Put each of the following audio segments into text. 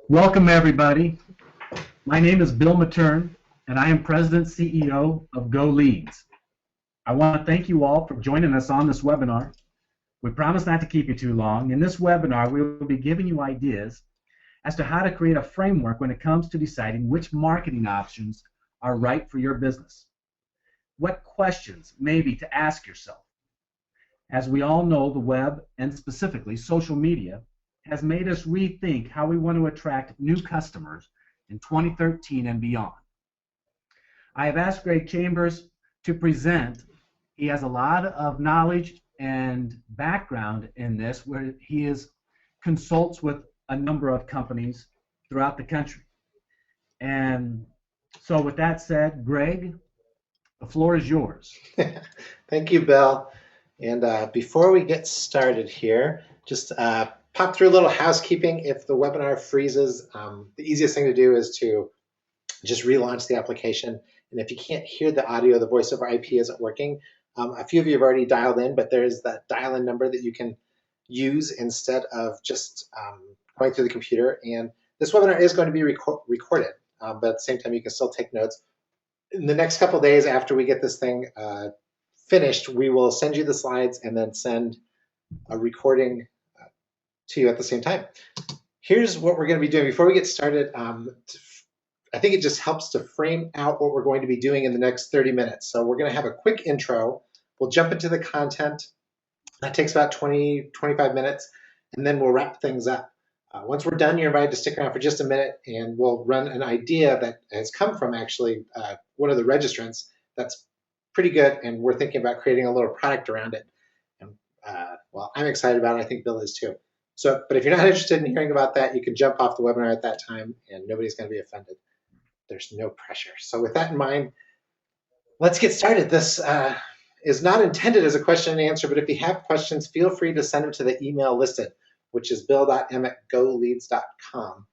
Welcome, everybody. My name is Bill Matern, and I am President CEO of Go Leads. I want to thank you all for joining us on this webinar. We promise not to keep you too long. In this webinar, we will be giving you ideas as to how to create a framework when it comes to deciding which marketing options are right for your business. What questions maybe to ask yourself. As we all know, the web, and specifically social media, has made us rethink how we want to attract new customers in 2013 and beyond. I have asked Greg Chambers to present. He has a lot of knowledge and background in this, where he consults with a number of companies throughout the country. And so with that said, Greg, the floor is yours. Thank you, Bill. And before we get started here, just pop through a little housekeeping. If the webinar freezes, the easiest thing to do is to just relaunch the application. And if you can't hear the audio, the voice over IP isn't working. A few of you have already dialed in, but there's that dial-in number that you can use instead of just going through the computer. And this webinar is going to be recorded, but at the same time, you can still take notes. In the next couple of days after we get this thing finished, we will send you the slides and then send a recording to you at the same time. Here's what we're going to be doing. Before we get started, I think it just helps to frame out what we're going to be doing in the next 30 minutes. So we're going to have a quick intro. We'll jump into the content. That takes about 20, 25 minutes, and then we'll wrap things up. Once we're done, you're invited to stick around for just a minute, and we'll run an idea that has come from actually one of the registrants that's pretty good, and we're thinking about creating a little product around it. And well, I'm excited about it. I think Bill is too. So, but if you're not interested in hearing about that, you can jump off the webinar at that time, and nobody's going to be offended. There's no pressure. So with that in mind, let's get started. This is not intended as a question and answer, but if you have questions, feel free to send them to the email listed, which is bill.m@goleads.com.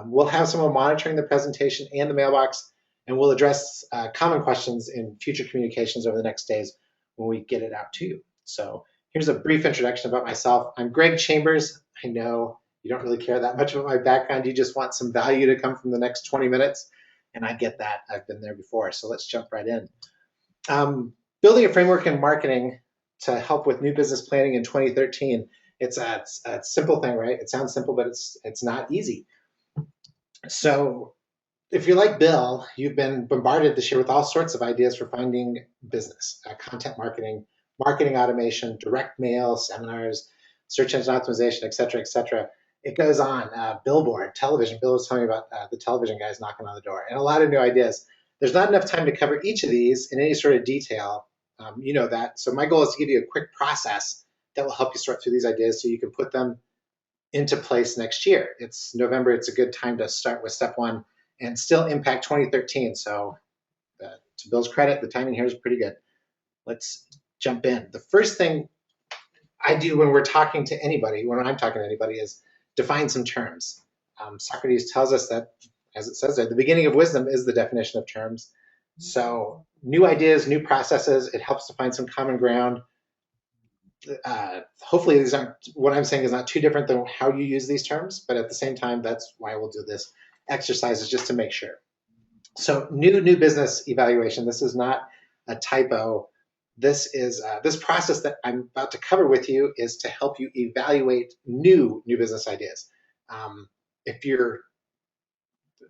We'll have someone monitoring the presentation and the mailbox, and we'll address common questions in future communications over the next days when we get it out to you. So here's a brief introduction about myself. I'm Greg Chambers. I know you don't really care that much about my background. You just want some value to come from the next 20 minutes, and I get that. I've been there before, so let's jump right in. Building a framework in marketing to help with new business planning in 2013. It's a simple thing, right? It sounds simple, but it's not easy. So if you're like Bill, you've been bombarded this year with all sorts of ideas for finding business, content marketing, marketing automation, direct mail, seminars, search engine optimization, et cetera, et cetera. It goes on. Billboard, television. Bill was telling me about the television guys knocking on the door, and a lot of new ideas. There's not enough time to cover each of these in any sort of detail. You know that. So my goal is to give you a quick process that will help you sort through these ideas so you can put them into place next year. It's November. It's a good time to start with step one and still impact 2013. So to Bill's credit, the timing here is pretty good. Let's jump in. The first thing I do when we're talking to anybody, when I'm talking to anybody, is define some terms. Socrates tells us that, as it says there, the beginning of wisdom is the definition of terms. So new ideas, new processes, it helps to find some common ground. Hopefully these aren't, what I'm saying is not too different than how you use these terms, but at the same time, that's why we'll do this exercise, is just to make sure. So new business evaluation. This is not a typo. This is this process that I'm about to cover with you is to help you evaluate new business ideas.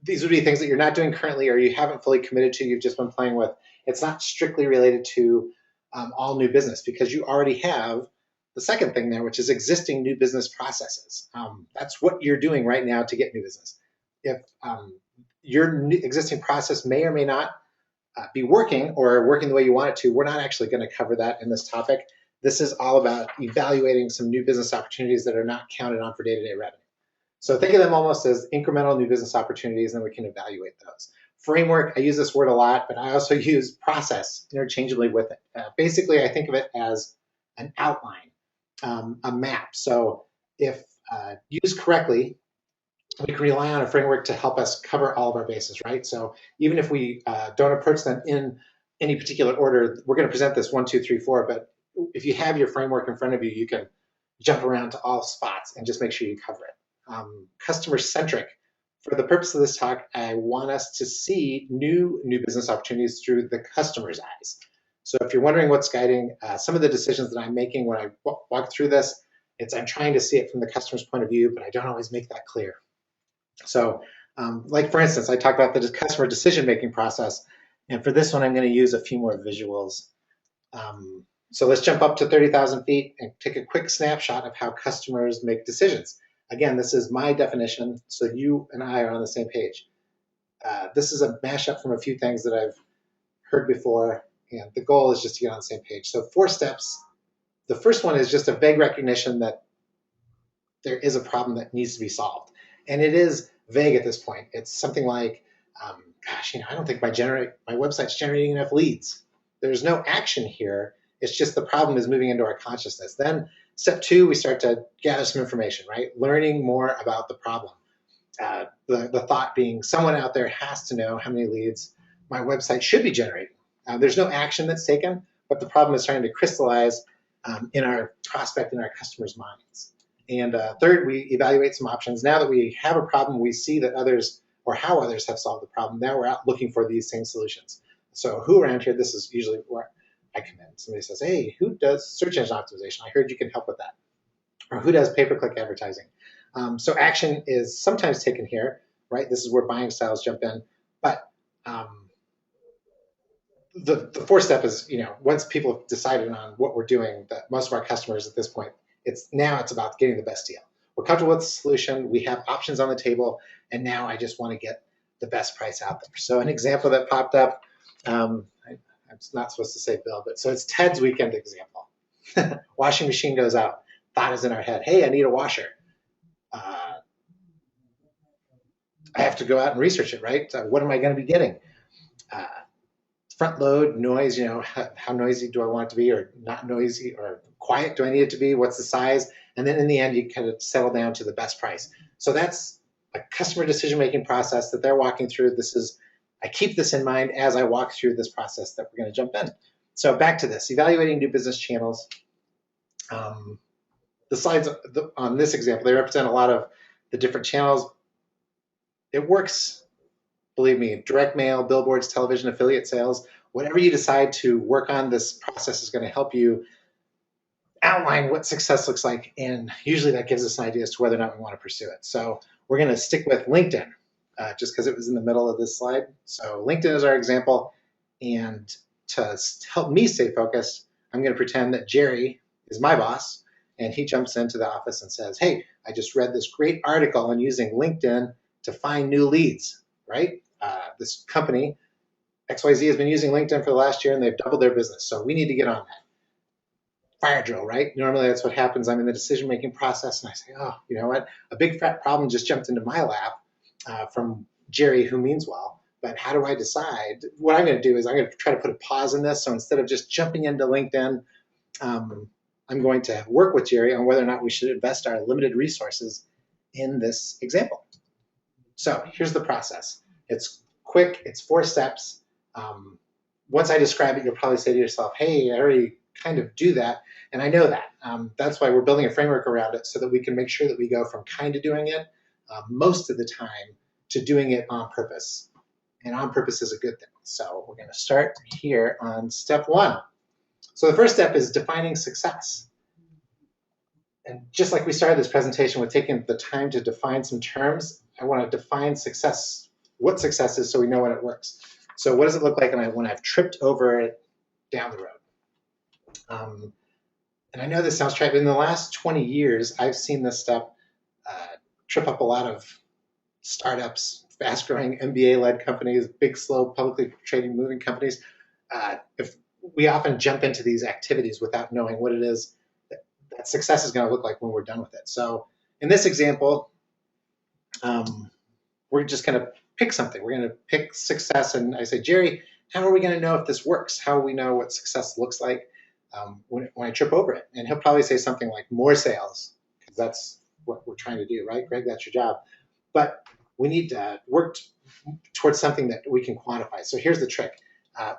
These would be things that you're not doing currently or you haven't fully committed to, you've just been playing with. It's not strictly related to all new business, because you already have the second thing there, which is existing new business processes. That's what you're doing right now to get new business. If your existing process may or may not be working or working the way you want it to, we're not actually going to cover that in this topic. This is all about evaluating some new business opportunities that are not counted on for day-to-day revenue. So think of them almost as incremental new business opportunities, and then we can evaluate those. Framework, I use this word a lot, but I also use process interchangeably with it. Basically, I think of it as an outline, a map. So if used correctly, we can rely on a framework to help us cover all of our bases, right? So even if we don't approach them in any particular order, we're going to present this 1, 2, 3, 4, but if you have your framework in front of you, you can jump around to all spots and just make sure you cover it. customer-centric. For the purpose of this talk, I want us to see new business opportunities through the customer's eyes. So if you're wondering what's guiding some of the decisions that I'm making when I walk through this, I'm trying to see it from the customer's point of view, but I don't always make that clear. So like for instance, I talked about the customer decision-making process, and for this one, I'm going to use a few more visuals. So let's jump up to 30,000 feet and take a quick snapshot of how customers make decisions. Again, this is my definition, so you and I are on the same page. This is a mashup from a few things that I've heard before, and the goal is just to get on the same page. So 4 steps. The first one is just a vague recognition that there is a problem that needs to be solved. And it is vague at this point. It's something like, gosh, I don't think my website's generating enough leads. There's no action here. It's just the problem is moving into our consciousness. Then step 2, we start to gather some information, right? Learning more about the problem. The thought being someone out there has to know how many leads my website should be generating. There's no action that's taken, but the problem is starting to crystallize in our prospect and our customers' minds. And third, we evaluate some options. Now that we have a problem, we see that others or how others have solved the problem. Now we're out looking for these same solutions. So who around here, this is usually where I come in. Somebody says, hey, who does search engine optimization? I heard you can help with that. Or who does pay-per-click advertising? So action is sometimes taken here, right? This is where buying styles jump in. But the 4th step is, once people have decided on what we're doing, that most of our customers at this point, it's about getting the best deal. We're comfortable with the solution. We have options on the table. And now I just want to get the best price out there. So an example that popped up, I'm not supposed to say Bill, but so it's Ted's weekend example. Washing machine goes out. Thought is in our head, hey, I need a washer. I have to go out and research it, right? What am I going to be getting? Front load, noise, how noisy do I want it to be, or not noisy, or quiet do I need it to be? What's the size? And then in the end, you kind of settle down to the best price. So that's a customer decision-making process that they're walking through. I keep this in mind as I walk through this process that we're going to jump in. So back to this, evaluating new business channels. The slides on this example, they represent a lot of the different channels. It works. Believe me, direct mail, billboards, television, affiliate sales, whatever you decide to work on, this process is going to help you outline what success looks like. And usually that gives us an idea as to whether or not we want to pursue it. So we're going to stick with LinkedIn just because it was in the middle of this slide. So LinkedIn is our example. And to help me stay focused, I'm going to pretend that Jerry is my boss. And he jumps into the office and says, hey, I just read this great article on using LinkedIn to find new leads, right? This company, XYZ, has been using LinkedIn for the last year, and they've doubled their business. So we need to get on that. Fire drill, right? Normally that's what happens. I'm in the decision-making process, and I say, oh, you know what? A big fat problem just jumped into my lap from Jerry, who means well. But how do I decide? What I'm going to do is I'm going to try to put a pause in this. So instead of just jumping into LinkedIn, I'm going to work with Jerry on whether or not we should invest our limited resources in this example. So here's the process. It's quick. It's 4 steps. Once I describe it, you'll probably say to yourself, hey, I already kind of do that. And I know that. That's why we're building a framework around it so that we can make sure that we go from kind of doing it most of the time to doing it on purpose. And on purpose is a good thing. So we're going to start here on step 1. So the first step is defining success. And just like we started this presentation with taking the time to define some terms, I want to define success, what success is, so we know when it works. So what does it look like when I've tripped over it down the road? And I know this sounds trite, but in the last 20 years, I've seen this step trip up a lot of startups, fast-growing MBA-led companies, big, slow, publicly trading, moving companies. If we often jump into these activities without knowing what it is that success is going to look like when we're done with it. So in this example, we're just going to pick something. We're going to pick success, and I say, Jerry, how are we going to know if this works? How do we know what success looks like when I trip over it? And he'll probably say something like more sales, because that's what we're trying to do, right? Greg, that's your job. But we need to work towards something that we can quantify. So here's the trick.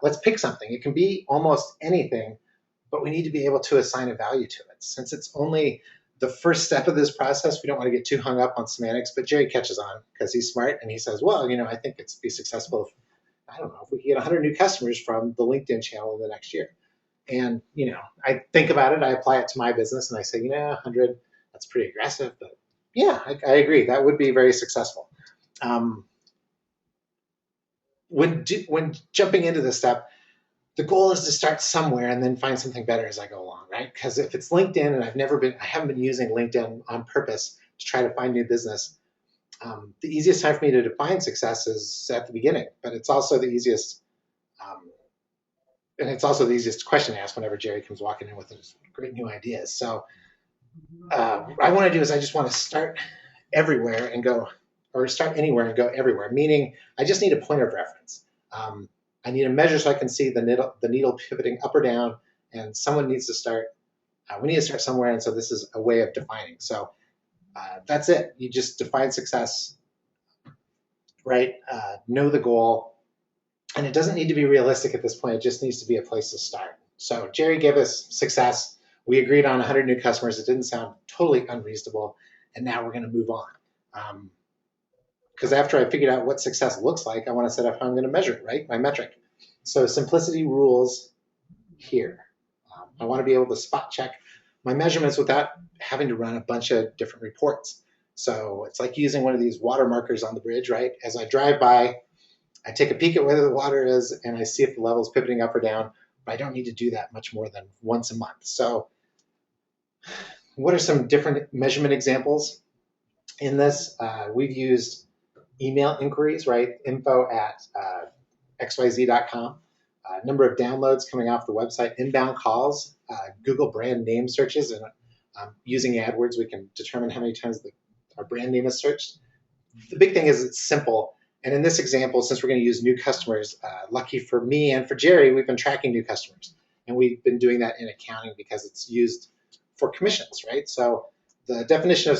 Let's pick something. It can be almost anything, but we need to be able to assign a value to it. Since it's only the first step of this process, we don't want to get too hung up on semantics, but Jerry catches on because he's smart and he says, well, I think it's be successful if, I don't know, if we can get 100 new customers from the LinkedIn channel in the next year. And, I think about it, I apply it to my business and I say, 100, that's pretty aggressive, but yeah, I agree. That would be very successful. When jumping into this step, the goal is to start somewhere and then find something better as I go along, right? Because if it's LinkedIn and I haven't been using LinkedIn on purpose to try to find new business, the easiest time for me to define success is at the beginning, but it's also the easiest, and it's also the easiest question to ask whenever Jerry comes walking in with his great new ideas. So what I want to do is I just want to start everywhere and go, or start anywhere and go everywhere, meaning I just need a point of reference. I need a measure so I can see the needle pivoting up or down, and someone needs to start. We need to start somewhere, and so this is a way of defining. So that's it. You just define success, right? Know the goal, and it doesn't need to be realistic at this point. It just needs to be a place to start. So Jerry gave us success. We agreed on 100 new customers. It didn't sound totally unreasonable, and now we're going to move on. Because after I figured out what success looks like, I want to set up how I'm going to measure it, right? My metric. So simplicity rules here. I want to be able to spot check my measurements without having to run a bunch of different reports. So it's like using one of these water markers on the bridge, right? As I drive by, I take a peek at where the water is and I see if the level is pivoting up or down, but I don't need to do that much more than once a month. So what are some different measurement examples in this? We've used email inquiries, right? info@xyz.com. Number of downloads coming off the website, inbound calls, Google brand name searches, and using AdWords, we can determine how many times our brand name is searched. The big thing is it's simple. And in this example, since we're going to use new customers, lucky for me and for Jerry, we've been tracking new customers. And we've been doing that in accounting because it's used for commissions, right? So the definition of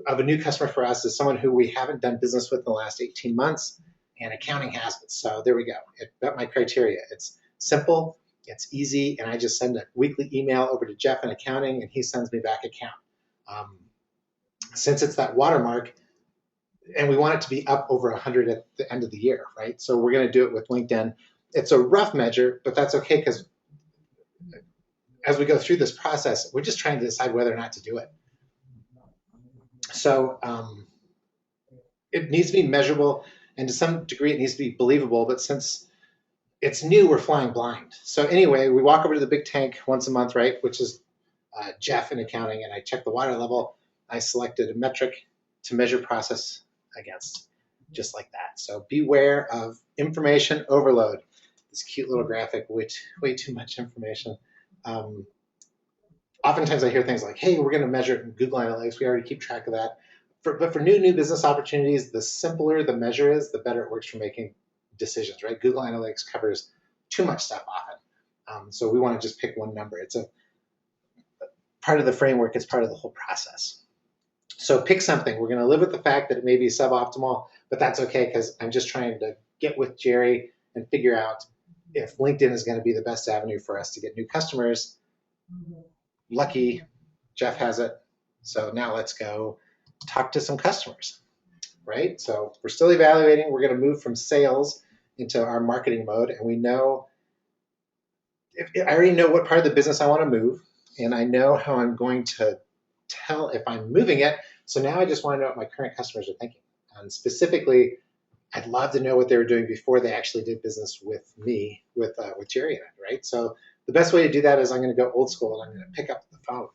of a new customer for us is someone who we haven't done business with in the last 18 months, and accounting has it. So there we go. It met my criteria. It's simple, it's easy, and I just send a weekly email over to Jeff in accounting, and he sends me back a count. Since it's that watermark, and we want it to be up over 100 at the end of the year, right? So we're going to do it with LinkedIn. It's a rough measure, but that's okay because as we go through this process, we're just trying to decide whether or not to do it. So it needs to be measurable, and to some degree it needs to be believable, but since it's new, we're flying blind. So anyway, we walk over to the big tank once a month, right, which is Jeff in accounting, and I check the water level. I selected a metric to measure process against, just like that. So beware of information overload. This cute little graphic, way too much information. Oftentimes I hear things like, hey, we're going to measure it in Google Analytics. We already keep track of that. But for new business opportunities, the simpler the measure is, the better it works for making decisions, right? Google Analytics covers too much stuff often. So we want to just pick one number. It's a part of the framework. It's part of the whole process. So pick something. We're going to live with the fact that it may be suboptimal, but that's okay because I'm just trying to get with Jerry and figure out if LinkedIn is going to be the best avenue for us to get new customers. Lucky, Jeff has it. So now let's go talk to some customers, right? So we're still evaluating. We're going to move from sales into our marketing mode. And we know, I already know what part of the business I want to move. And I know how I'm going to tell if I'm moving it. So now I just want to know what my current customers are thinking. And specifically, I'd love to know what they were doing before they actually did business with me, with Jerry and I, right? So the best way to do that is I'm going to go old school and I'm going to pick up the phone.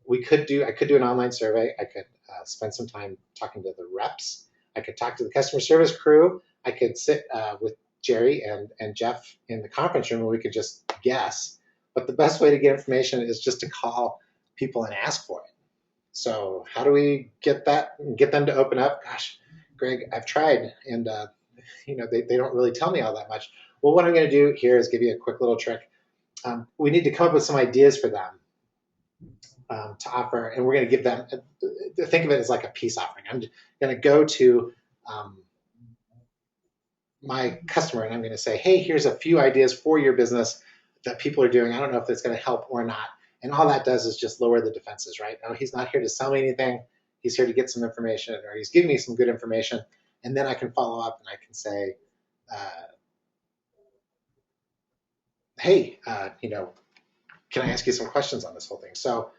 I could do an online survey. I could spend some time talking to the reps. I could talk to the customer service crew. I could sit with Jerry and Jeff in the conference room and we could just guess. But the best way to get information is just to call people and ask for it. So how do we get that and get them to open up? Gosh, Greg, I've tried, and they don't really tell me all that much. Well, what I'm going to do here is give you a quick little trick. We need to come up with some ideas for them to offer, and we're going to give them, think of it as like a peace offering. I'm going to go to my customer and I'm going to say, hey, here's a few ideas for your business that people are doing. I don't know if it's going to help or not, And all that does is just lower the defenses, right? Now, he's not here to sell me anything. He's here to get some information, or he's giving me some good information. And then I can follow up and I can say, hey, can I ask you some questions on this whole thing? So,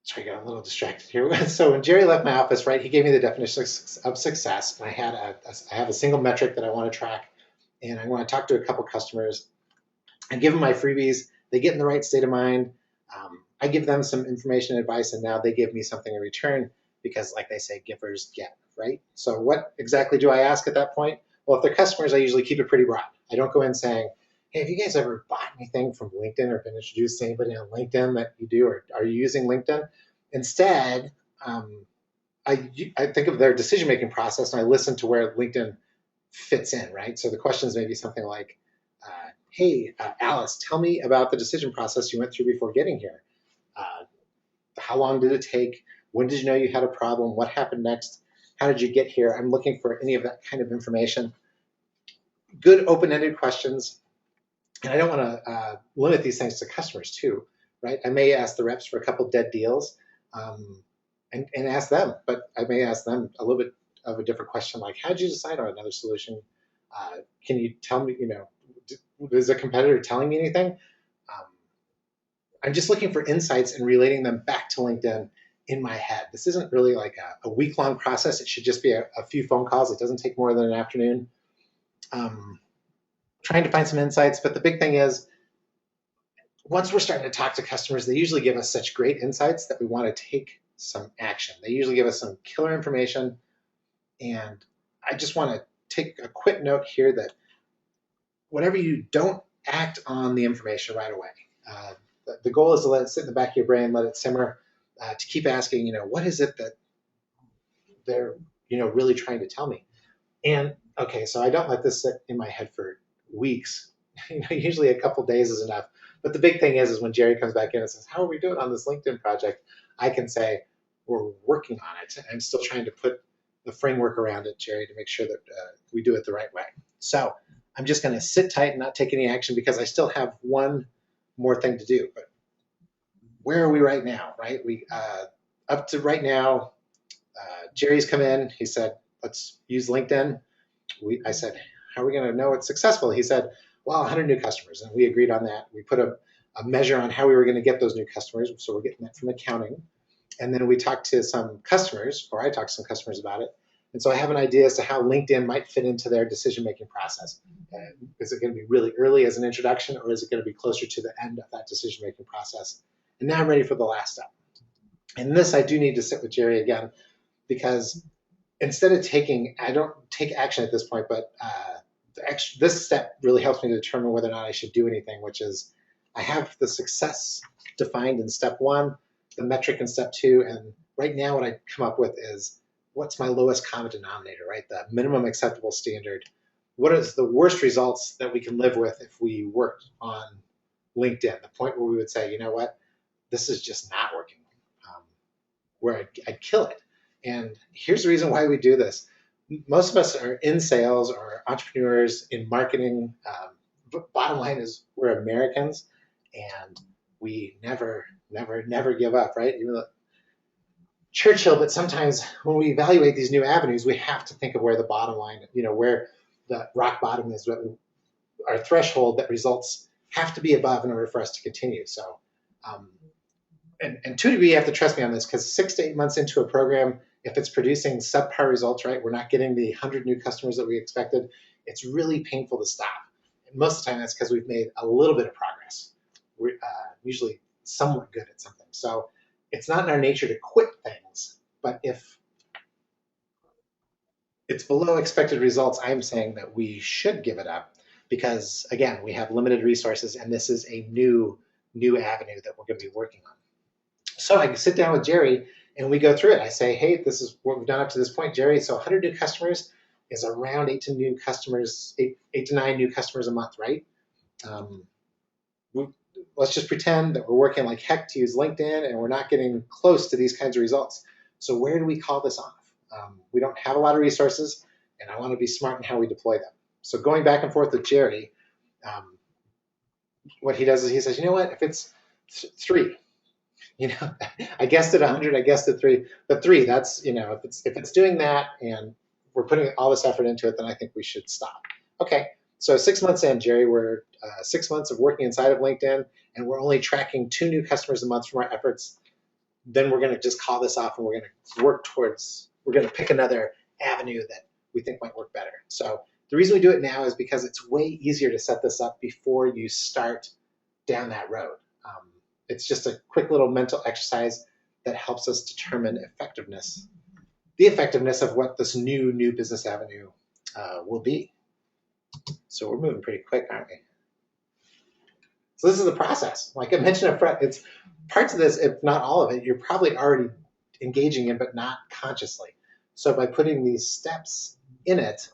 sorry, I got a little distracted here. So when Jerry left my office, right, he gave me the definition of success. And I have a single metric that I want to track. And I want to talk to a couple customers. I give them my freebies. They get in the right state of mind. I give them some information and advice, and now they give me something in return because, like they say, givers get, right? So what exactly do I ask at that point? Well, if they're customers, I usually keep it pretty broad. I don't go in saying, hey, have you guys ever bought anything from LinkedIn or been introduced to anybody on LinkedIn that you do, or are you using LinkedIn? Instead, I think of their decision-making process and I listen to where LinkedIn fits in, right? So the questions may be something like, hey, Alice, tell me about the decision process you went through before getting here. How long did it take? When did you know you had a problem? What happened next? How did you get here? I'm looking for any of that kind of information. Good open-ended questions. And I don't want to limit these things to customers too, right? I may ask the reps for a couple dead deals and ask them, but I may ask them a little bit of a different question, like, how did you decide on another solution? Can you tell me, is a competitor telling me anything? I'm just looking for insights and relating them back to LinkedIn in my head. This isn't really like a week-long process. It should just be a few phone calls. It doesn't take more than an afternoon. Trying to find some insights, but the big thing is, once we're starting to talk to customers, they usually give us such great insights that we want to take some action. They usually give us some killer information, and I just want to take a quick note here that whatever you don't act on the information right away. The goal is to let it sit in the back of your brain, let it simmer, to keep asking, what is it that they're, really trying to tell me? And okay, so I don't let this sit in my head for weeks. Usually a couple days is enough. But the big thing is when Jerry comes back in and says, how are we doing on this LinkedIn project? I can say, we're working on it. I'm still trying to put the framework around it, Jerry, to make sure that we do it the right way. So I'm just going to sit tight and not take any action because I still have one more thing to do. But where are we right now, right? Up to right now, Jerry's come in. He said, let's use LinkedIn. I said, how are we going to know it's successful? He said, well, 100 new customers. And we agreed on that. We put a measure on how we were going to get those new customers. So we're getting that from accounting. And then we talked to some customers, or I talked to some customers about it. And so I have an idea as to how LinkedIn might fit into their decision-making process. Is it going to be really early as an introduction, or is it going to be closer to the end of that decision-making process? And now I'm ready for the last step. And this I do need to sit with Jerry again, because instead of I don't take action at this point, but this step really helps me to determine whether or not I should do anything, which is I have the success defined in step 1, the metric in step 2, and right now what I come up with is what's my lowest common denominator, right? The minimum acceptable standard. What is the worst results that we can live with if we worked on LinkedIn? The point where we would say, you know what, this is just not working, where I'd kill it. And here's the reason why we do this. Most of us are in sales or entrepreneurs in marketing. Bottom line is we're Americans, and we never give up, right? Even though Churchill, but sometimes when we evaluate these new avenues, we have to think of where the bottom line, where the rock bottom is, our threshold that results have to be above in order for us to continue. So, and to a degree, you have to trust me on this, because 6 to 8 months into a program, if it's producing subpar results, right, we're not getting the 100 new customers that we expected, it's really painful to stop. And most of the time, that's because we've made a little bit of progress. We're usually somewhat good at something. So it's not in our nature to quit things, but if it's below expected results, I'm saying that we should give it up because, again, we have limited resources, and this is a new avenue that we're going to be working on. So I can sit down with Jerry, and we go through it. I say, hey, this is what we've done up to this point, Jerry. So 100 new customers is around 8 to 9 new customers a month, right? Let's just pretend that we're working like heck to use LinkedIn, and we're not getting close to these kinds of results. So where do we call this off? We don't have a lot of resources, and I want to be smart in how we deploy them. So going back and forth with Jerry, what he does is he says, you know what, if it's 3, you know, I guessed at 100, I guessed at 3, but 3, that's, you know, if it's doing that and we're putting all this effort into it, then I think we should stop. Okay, so 6 months in, Jerry, we're 6 months of working inside of LinkedIn, and we're only tracking 2 new customers a month from our efforts. Then we're going to just call this off, and we're going to we're going to pick another avenue that we think might work better. So the reason we do it now is because it's way easier to set this up before you start down that road. It's just a quick little mental exercise that helps us determine the effectiveness of what this new business avenue will be. So we're moving pretty quick, aren't we? So this is the process. Like I mentioned up front, it's parts of this, if not all of it, you're probably already engaging in, but not consciously. So by putting these steps in it,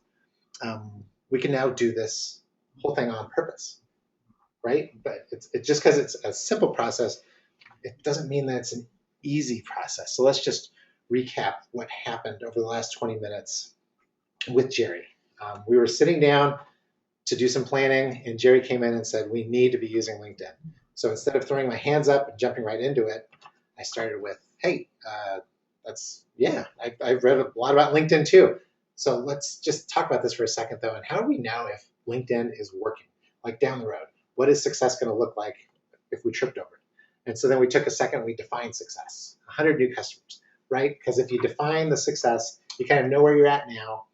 we can now do this whole thing on purpose, right? But it's just because it's a simple process, it doesn't mean that it's an easy process. So let's just recap what happened over the last 20 minutes with Jerry. We were sitting down to do some planning, and Jerry came in and said, we need to be using LinkedIn. So instead of throwing my hands up and jumping right into it, I started with, hey, I've read a lot about LinkedIn too. So let's just talk about this for a second though. And how do we know if LinkedIn is working, like down the road? What is success going to look like if we tripped over it? And so then we took a second, we defined success, 100 new customers, right? Because if you define the success, you kind of know where you're at now,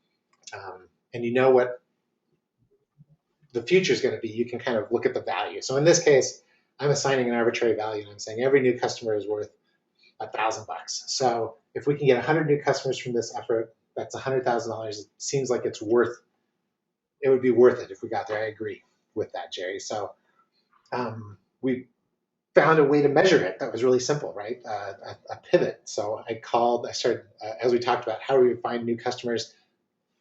and you know what the future is going to be. You can kind of look at the value. So in this case, I'm assigning an arbitrary value, and I'm saying every new customer is worth $1,000. So if we can get 100 new customers from this effort, that's $100,000. It seems like it would be worth it if we got there. I agree with that, Jerry. So we found a way to measure it that was really simple, right? A pivot. So I started, as we talked about, how do we find new customers?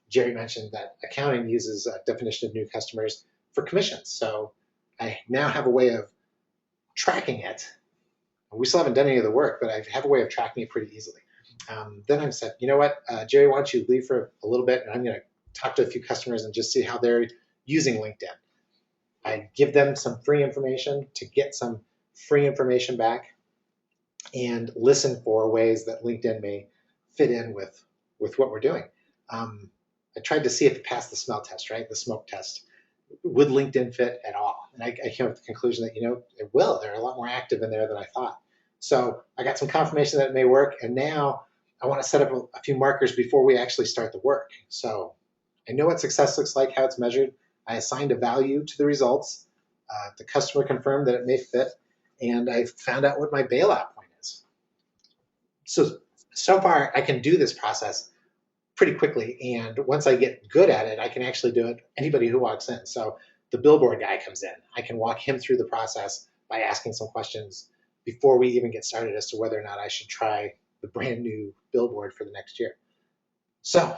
Jerry mentioned that accounting uses a definition of new customers for commissions. So I now have a way of tracking it. We still haven't done any of the work, but I have a way of tracking it pretty easily. Then I said, you know what, Jerry, why don't you leave for a little bit, and I'm going to talk to a few customers and just see how they're using LinkedIn. I give them some free information to get some free information back, and listen for ways that LinkedIn may fit in with what we're doing. I tried to see if it passed the smell test, right? The smoke test. Would LinkedIn fit at all? And I came up with the conclusion that, it will. They're a lot more active in there than I thought. So I got some confirmation that it may work. And now I want to set up a few markers before we actually start the work. So I know what success looks like, how it's measured. I assigned a value to the results. The customer confirmed that it may fit. And I found out what my bailout point is. So far, I can do this process pretty quickly, and once I get good at it, I can actually do it anybody who walks in. So the billboard guy comes in, I can walk him through the process by asking some questions before we even get started as to whether or not I should try the brand new billboard for the next year. So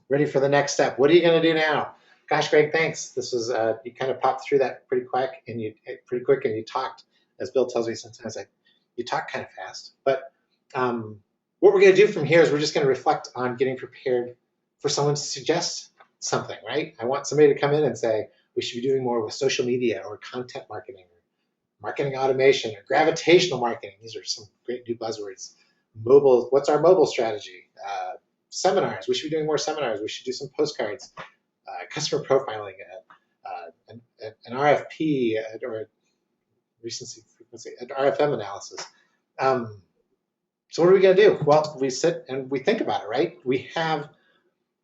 ready for the next step. What are you going to do now? Gosh, Greg, thanks. This was you kind of popped through that pretty quick, and you talked, as Bill tells me sometimes, you talk kind of fast. But what we're going to do from here is we're just going to reflect on getting prepared for someone to suggest something, right? I want somebody to come in and say, we should be doing more with social media or content marketing or marketing automation or gravitational marketing. These are some great new buzzwords. Mobile, what's our mobile strategy? Seminars, we should be doing more seminars. We should do some postcards, customer profiling, an RFP or recency frequency, an RFM analysis. So what are we going to do? Well, we sit and we think about it, right? We have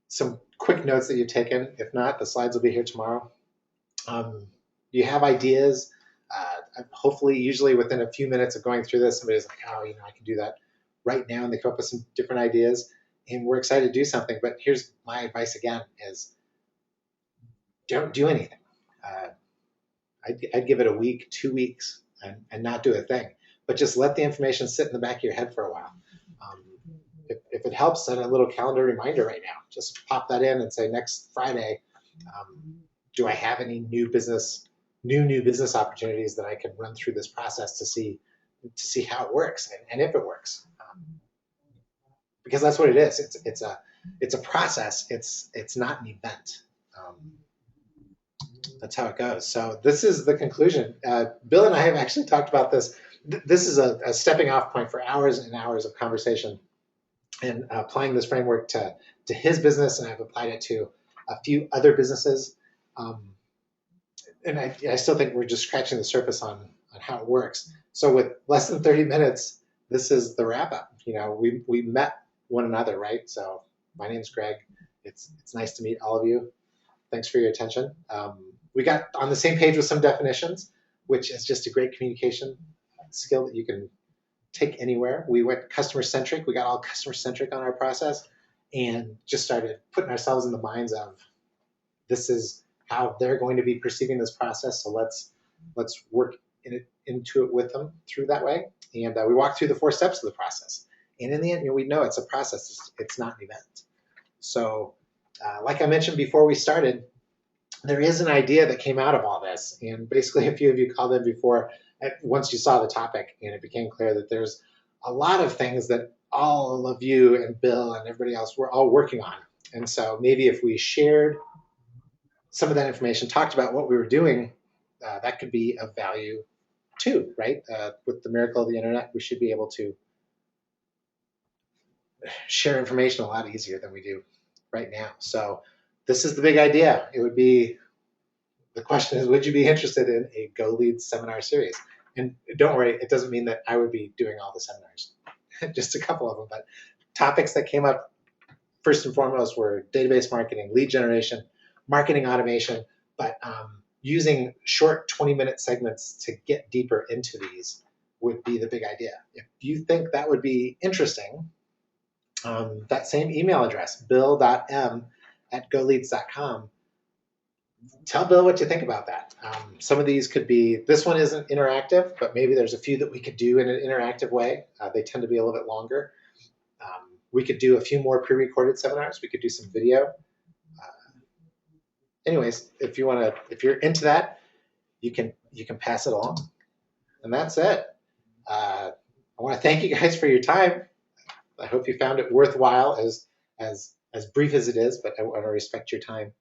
some quick notes that you've taken. If not, the slides will be here tomorrow. You have ideas. Hopefully, usually within a few minutes of going through this, somebody's like, oh, I can do that right now, and they come up with some different ideas, and we're excited to do something. But here's my advice again is don't do anything. I'd give it a week, 2 weeks, and not do a thing. But just let the information sit in the back of your head for a while. If it helps, set a little calendar reminder right now. Just pop that in and say, next Friday, do I have any new business opportunities that I can run through this process to see how it works and if it works. Because that's what it is. It's a process. It's not an event. that's how it goes. So this is the conclusion. Bill and I have actually talked about this. This is a stepping off point for hours and hours of conversation, and applying this framework to his business, and I've applied it to a few other businesses. And I still think we're just scratching the surface on how it works. So with less than 30 minutes, this is the wrap up. We met one another, right? So my name's Greg. It's nice to meet all of you. Thanks for your attention. We got on the same page with some definitions, which is just a great communication skill that you can take anywhere. We went customer centric. We got all customer centric on our process and just started putting ourselves in the minds of this is how they're going to be perceiving this process. So let's work into it with them through that way. And we walked through the 4 steps of the process. And in the end, we know it's a process. It's not an event. So like I mentioned before we started, there is an idea that came out of all this. And basically, a few of you called in before, once you saw the topic, and it became clear that there's a lot of things that all of you and Bill and everybody else were all working on. And so maybe if we shared some of that information, talked about what we were doing, that could be of value too, right? With the miracle of the internet, we should be able to share information a lot easier than we do right now. So this is the big idea. The question is, would you be interested in a Go Leads seminar series? And don't worry, it doesn't mean that I would be doing all the seminars, just a couple of them, but topics that came up first and foremost were database marketing, lead generation, marketing automation, but using short 20-minute segments to get deeper into these would be the big idea. If you think that would be interesting, that same email address, bill.m@goleads.com, tell Bill what you think about that. Some of these could be, this one isn't interactive, but maybe there's a few that we could do in an interactive way. They tend to be a little bit longer. We could do a few more pre-recorded seminars. We could do some video. Anyways, if you're into that, you can pass it along. And that's it. I want to thank you guys for your time. I hope you found it worthwhile, as brief as it is, but I want to respect your time.